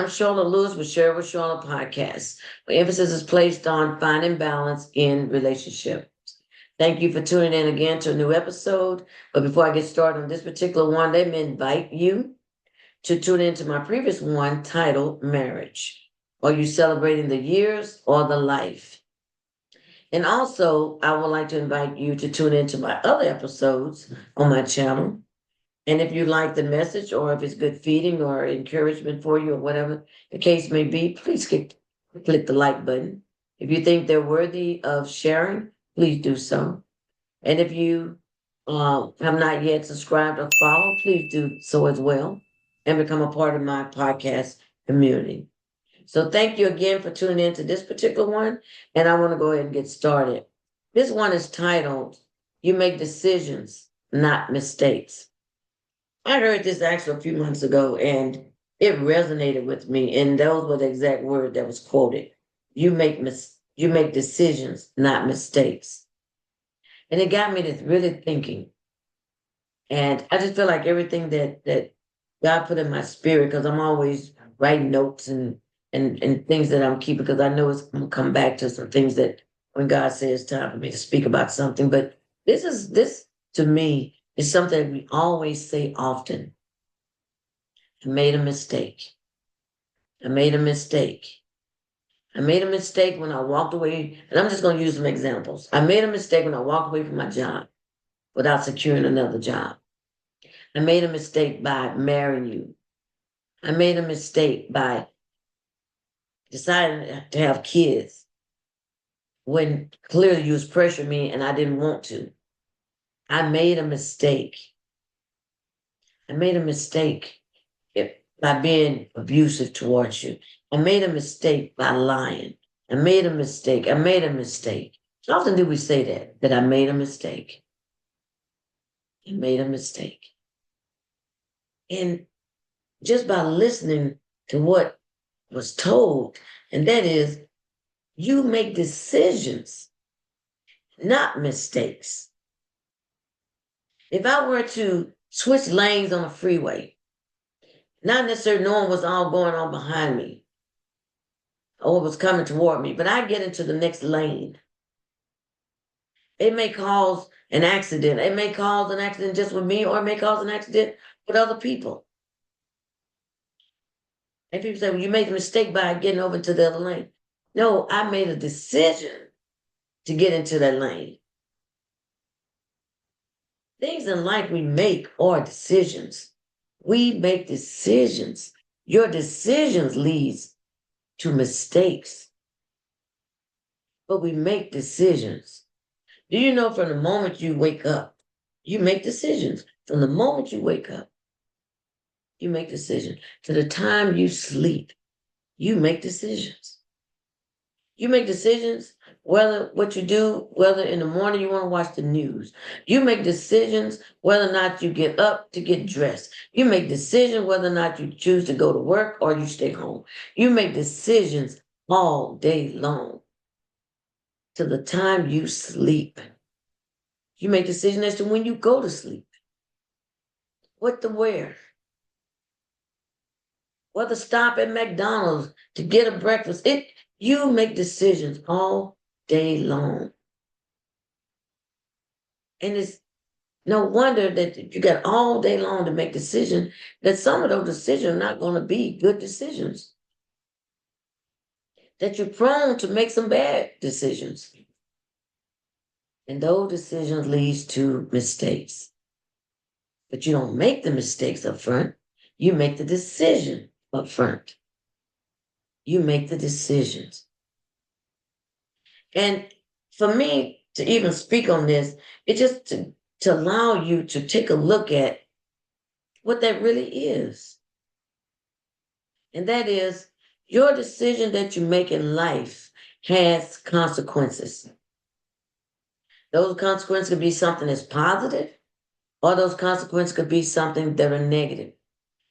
I'm Charlotte Lewis with Share with Charlotte podcast, where emphasis is placed on finding balance in relationships. Thank you for tuning in again to a new episode. But before I get started on this particular one, let me invite you to tune into my previous one titled Marriage. Are you celebrating the years or the life? And also, I would like to invite you to tune into my other episodes on my channel. And if you like the message or if it's good feeding or encouragement for you or whatever the case may be, please click the like button. If you think they're worthy of sharing, please do so. And if you have not yet subscribed or followed, please do so as well and become a part of my podcast community. So thank you again for tuning in to this particular one. And I want to go ahead and get started. This one is titled, You Make Decisions, Not Mistakes. I heard this actually a few months ago and it resonated with me. And those were the exact word that was quoted. You make decisions, not mistakes. And it got me to really thinking. And I just feel like everything that God put in my spirit, because I'm always writing notes and things that I'm keeping, because I know it's gonna come back to some things that when God says time for me to speak about something. But this to me is something that we always say often. I made a mistake. I made a mistake. I made a mistake when I walked away, and I'm just going to use some examples. I made a mistake when I walked away from my job without securing another job. I made a mistake by marrying you. I made a mistake by deciding to have kids when clearly you was pressuring me and I didn't want to. I made a mistake. I made a mistake by being abusive towards you. I made a mistake by lying. I made a mistake. I made a mistake. How often do we say that I made a mistake? I made a mistake. And just by listening to what was told, and that is, you make decisions, not mistakes. If I were to switch lanes on a freeway, not necessarily knowing what's all going on behind me or what was coming toward me, but I get into the next lane. It may cause an accident. It may cause an accident just with me, or it may cause an accident with other people. And people say, well, you made a mistake by getting over to the other lane. No, I made a decision to get into that lane. Things in life we make are decisions. We make decisions. Your decisions leads to mistakes. But we make decisions. Do you know from the moment you wake up, you make decisions. From the moment you wake up, you make decisions. To the time you sleep, you make decisions. You make decisions whether what you do, whether in the morning you want to watch the news. You make decisions whether or not you get up to get dressed. You make decisions whether or not you choose to go to work or you stay home. You make decisions all day long to the time you sleep. You make decisions as to when you go to sleep, what to wear, whether stop at McDonald's to get a breakfast. You make decisions all day long. And it's no wonder that you got all day long to make decisions, that some of those decisions are not going to be good decisions. That you're prone to make some bad decisions. And those decisions leads to mistakes. But you don't make the mistakes up front. You make the decision up front. You make the decisions. And for me to even speak on this, it's just to allow you to take a look at what that really is. And that is, your decision that you make in life has consequences. Those consequences could be something that's positive, or those consequences could be something that are negative.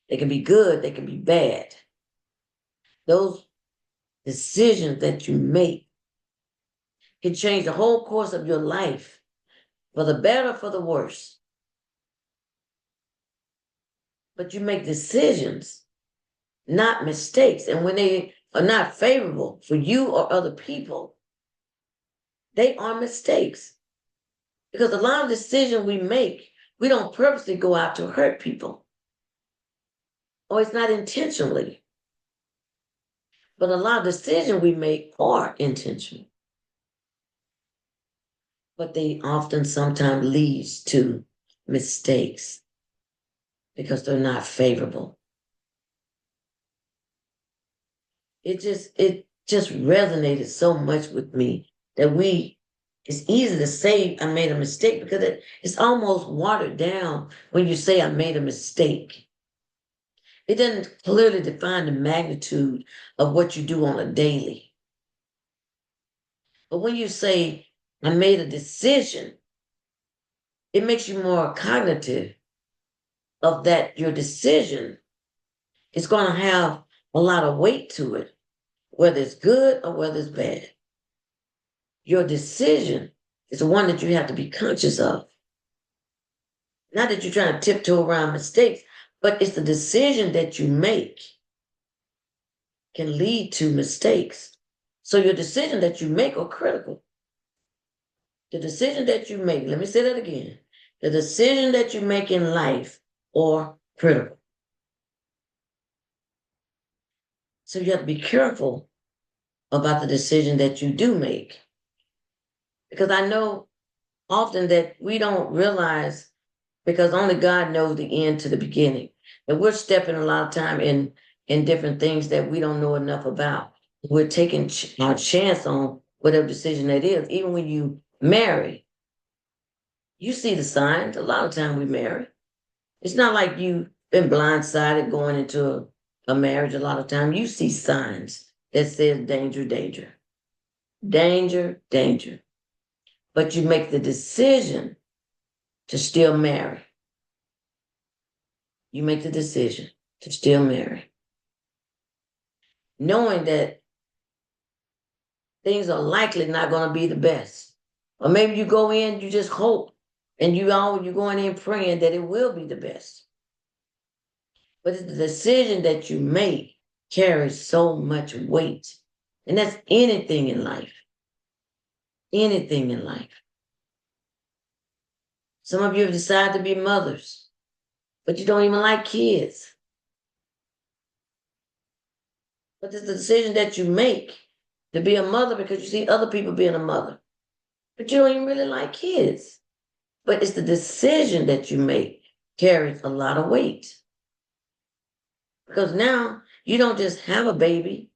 They can be good, they can be bad. Those decisions that you make can change the whole course of your life, for the better, for the worse. But you make decisions not mistakes. And when they are not favorable for you or other people, they are mistakes. Because a lot of decisions we make, we don't purposely go out to hurt people, or it's not intentionally. But a lot of decisions we make are intentional, but they often sometimes leads to mistakes because they're not favorable. It just resonated so much with me that it's easy to say I made a mistake because it's almost watered down when you say I made a mistake. It doesn't clearly define the magnitude of what you do on a daily. But when you say I made a decision, it makes you more cognitive of that your decision is going to have a lot of weight to it, whether it's good or whether it's bad. Your decision is the one that you have to be conscious of. Not that you're trying to tiptoe around mistakes, but it's the decision that you make can lead to mistakes. So your decision that you make are critical. The decision that you make, let me say that again. The decision that you make in life are critical. So you have to be careful about the decision that you do make. Because I know often that we don't realize, because only God knows the end to the beginning. And we're stepping a lot of time in different things that we don't know enough about. We're taking our chance on whatever decision that is. Even when you marry, you see the signs. A lot of time we marry. It's not like you've been blindsided going into a marriage. A lot of time you see signs that says danger, danger, danger, danger. But you make the decision to still marry. You make the decision to still marry, knowing that things are likely not going to be the best. Or maybe you go in, you just hope, and you're going in praying that it will be the best. But the decision that you make carries so much weight. And that's anything in life. Anything in life. Some of you have decided to be mothers, but you don't even like kids. But it's the decision that you make to be a mother because you see other people being a mother. But you don't even really like kids. But it's the decision that you make carries a lot of weight. Because now you don't just have a baby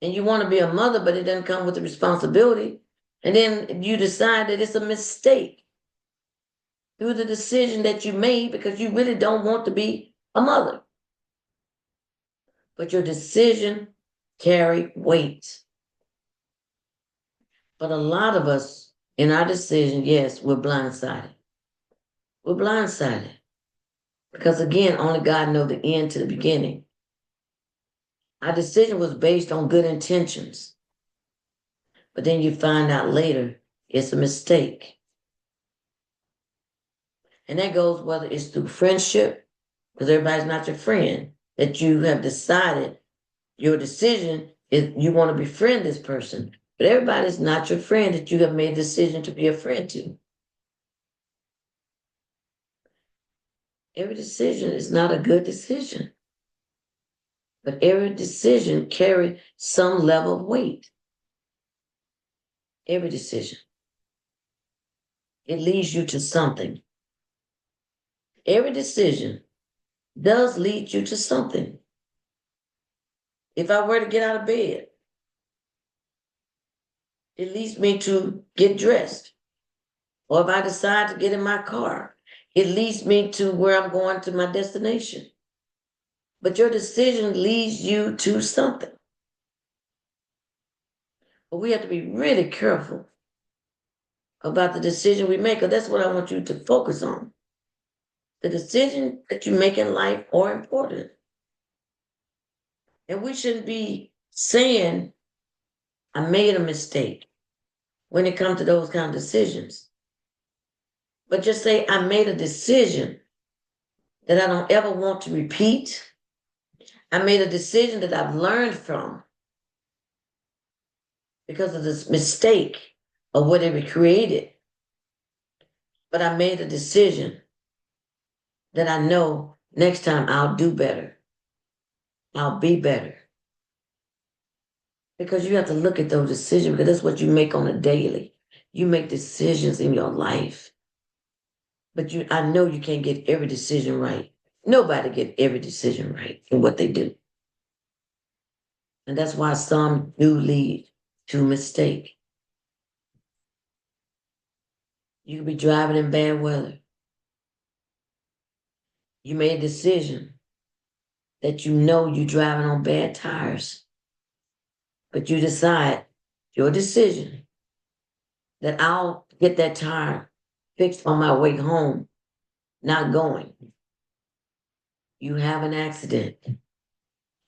and you want to be a mother, but it doesn't come with the responsibility. And then you decide that it's a mistake through the decision that you made because you really don't want to be a mother. But your decision carry weight. But a lot of us in our decision, yes, we're blindsided. We're blindsided. Because again, only God knows the end to the beginning. Our decision was based on good intentions. But then you find out later it's a mistake. And that goes whether it's through friendship, because everybody's not your friend, that you have decided your decision is you want to befriend this person. But everybody's not your friend that you have made a decision to be a friend to. Every decision is not a good decision. But every decision carries some level of weight. Every decision. It leads you to something. Every decision does lead you to something. If I were to get out of bed, it leads me to get dressed. Or if I decide to get in my car, it leads me to where I'm going to my destination. But your decision leads you to something. But we have to be really careful about the decision we make, because that's what I want you to focus on. The decisions that you make in life are important. And we shouldn't be saying, I made a mistake when it comes to those kind of decisions. But just say, I made a decision that I don't ever want to repeat I made a decision that I've learned from because of this mistake of whatever it created. But I made a decision that I know next time I'll do better. I'll be better. Because you have to look at those decisions because that's what you make on a daily. You make decisions in your life. But I know you can't get every decision right. Nobody get every decision right in what they do. And that's why some do lead to mistake. You could be driving in bad weather. You made a decision that you know you're driving on bad tires. But you decide, your decision, that I'll get that tire fixed on my way home, not going. You have an accident,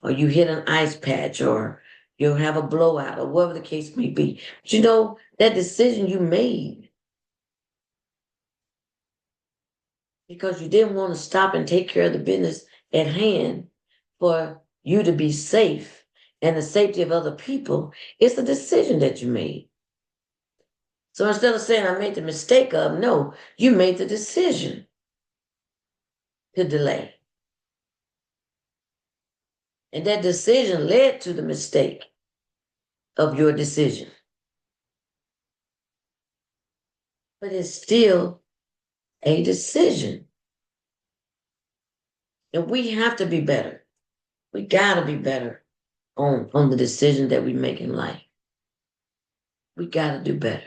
or you hit an ice patch, or you'll have a blowout, or whatever the case may be. But you know, that decision you made because you didn't want to stop and take care of the business at hand for you to be safe and the safety of other people, it's a decision that you made. So instead of saying I made the mistake of, no, you made the decision to delay. And that decision led to the mistake of your decision. But it's still a decision. And we have to be better. We got to be better on the decision that we make in life. We got to do better.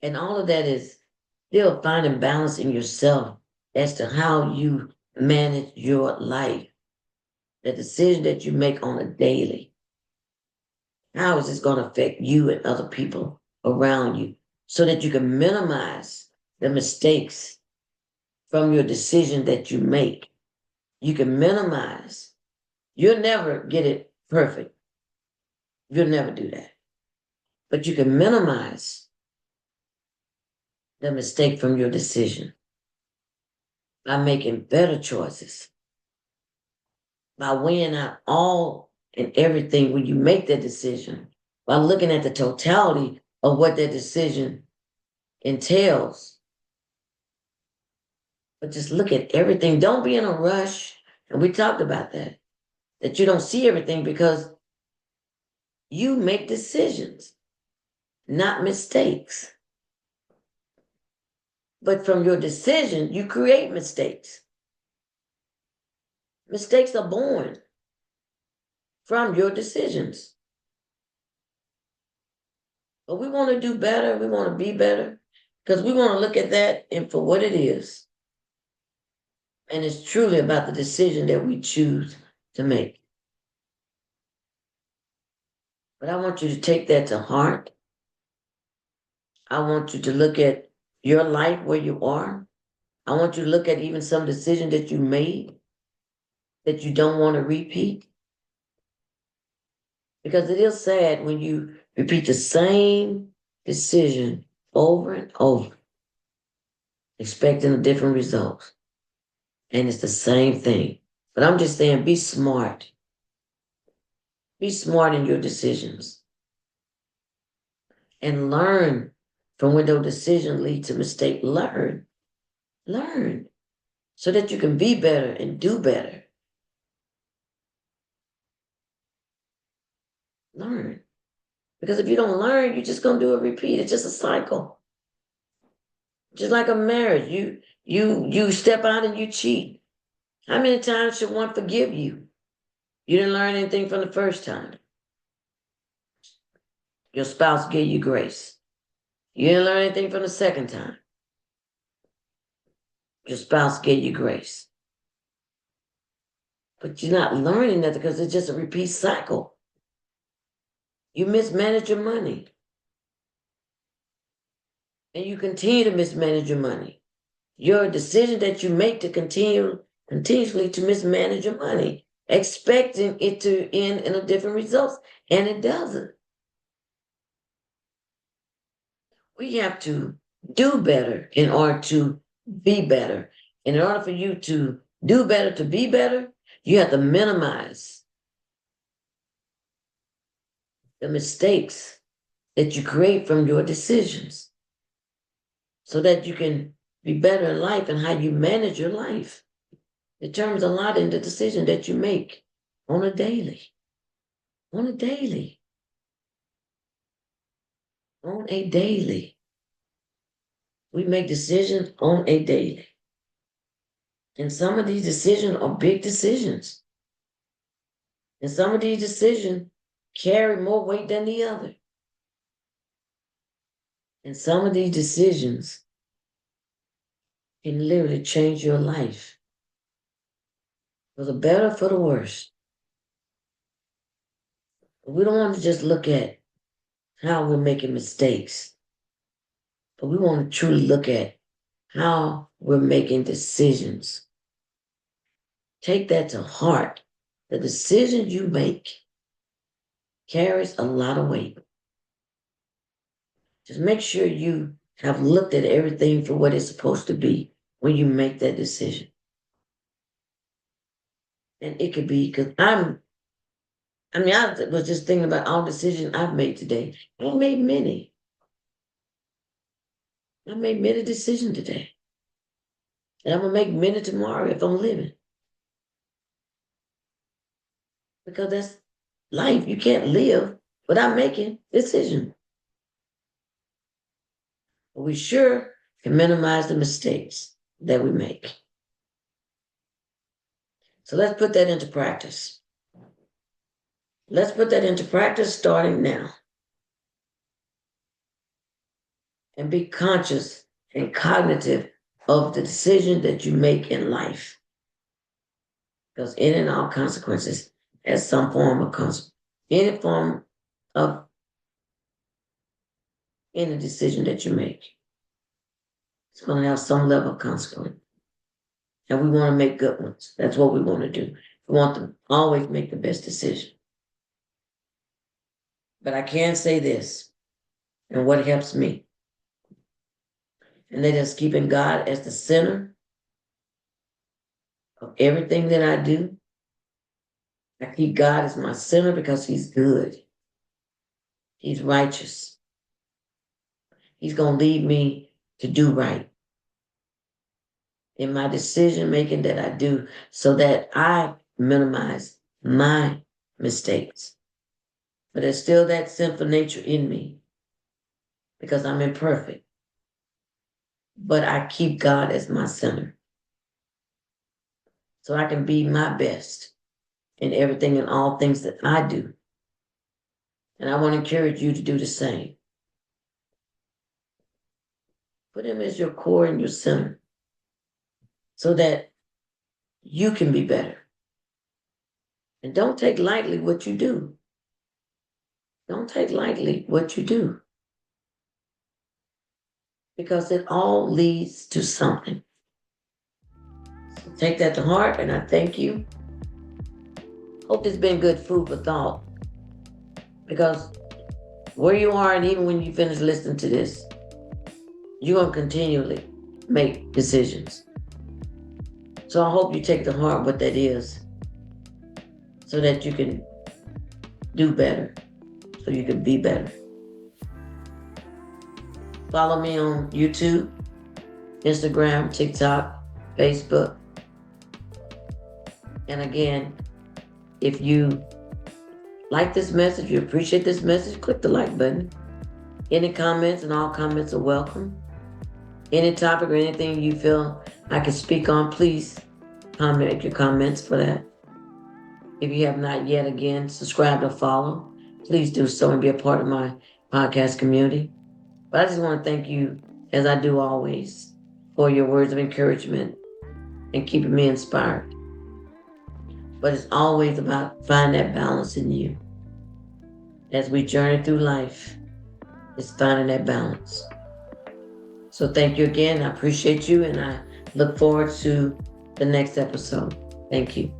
And all of that is still finding balance in yourself as to how you manage your life. The decision that you make on a daily. How is this going to affect you and other people around you so that you can minimize the mistakes from your decision that you make? You can minimize. You'll never get it perfect. You'll never do that. But you can minimize the mistake from your decision by making better choices, by weighing out all and everything when you make that decision, by looking at the totality of what that decision entails. But just look at everything. Don't be in a rush. And we talked about that you don't see everything because you make decisions, not mistakes. But from your decision, you create mistakes. Mistakes are born from your decisions. But we want to do better. We want to be better because we want to look at that and for what it is. And it's truly about the decision that we choose to make. But I want you to take that to heart. I want you to look at your life where you are. I want you to look at even some decision that you made that you don't want to repeat. Because it is sad when you repeat the same decision over and over, expecting a different result. And it's the same thing. But I'm just saying, be smart. Be smart in your decisions. And learn from when those decisions lead to mistake. Learn. Learn. So that you can be better and do better. Learn. Because if you don't learn, you're just going to do a repeat. It's just a cycle. Just like a marriage. You step out and you cheat. How many times should one forgive you? You didn't learn anything from the first time. Your spouse gave you grace. You didn't learn anything from the second time. Your spouse gave you grace. But you're not learning that because it's just a repeat cycle. You mismanage your money. And you continue to mismanage your money. Your decision that you make to continuously to mismanage your money, expecting it to end in a different result, and it doesn't. We have to do better in order to be better. And in order for you to do better to be better, you have to minimize the mistakes that you create from your decisions so that you can be better in life, and how you manage your life determines a lot in the decision that you make on a daily. On a daily. On a daily. We make decisions on a daily. And some of these decisions are big decisions. And some of these decisions carry more weight than the other. And some of these decisions can literally change your life for the better, for the worse. We don't want to just look at how we're making mistakes, but we want to truly look at how we're making decisions. Take that to heart. The decision you make carries a lot of weight. Just make sure you have looked at everything for what it's supposed to be when you make that decision. And it could be, because I was just thinking about all decisions I've made today. I made many. I made many decisions today. And I'm going to make many tomorrow if I'm living. Because that's life. You can't live without making decisions. But we sure can minimize the mistakes that we make. So let's put that into practice. Let's put that into practice starting now. And be conscious and cognitive of the decision that you make in life. Because in and all consequences has some form of consequence. Any form of any decision that you make, it's going to have some level of consequence. And we want to make good ones. That's what we want to do. We want to always make the best decision. But I can say this, and what helps me, and that is keeping God as the center of everything that I do. I keep God as my center because He's good. He's righteous. He's going to lead me to do right in my decision making that I do, so that I minimize my mistakes. But there's still that sinful nature in me because I'm imperfect. But I keep God as my center so I can be my best in everything and all things that I do. And I want to encourage you to do the same. Put Him as your core and your center so that you can be better. And don't take lightly what you do. Don't take lightly what you do. Because it all leads to something. So take that to heart, and I thank you. Hope this has been good food for thought. Because where you are, and even when you finish listening to this, you're going to continually make decisions. So I hope you take to heart what that is so that you can do better, so you can be better. Follow me on YouTube, Instagram, TikTok, Facebook. And again, if you like this message, you appreciate this message, click the like button. Any comments, and all comments are welcome. Any topic or anything you feel I can speak on, please make your comments for that. If you have not yet, again, subscribe or follow, please do so and be a part of my podcast community. But I just want to thank you, as I do always, for your words of encouragement and keeping me inspired. But it's always about finding that balance in you. As we journey through life, it's finding that balance. So thank you again. I appreciate you, and I look forward to the next episode. Thank you.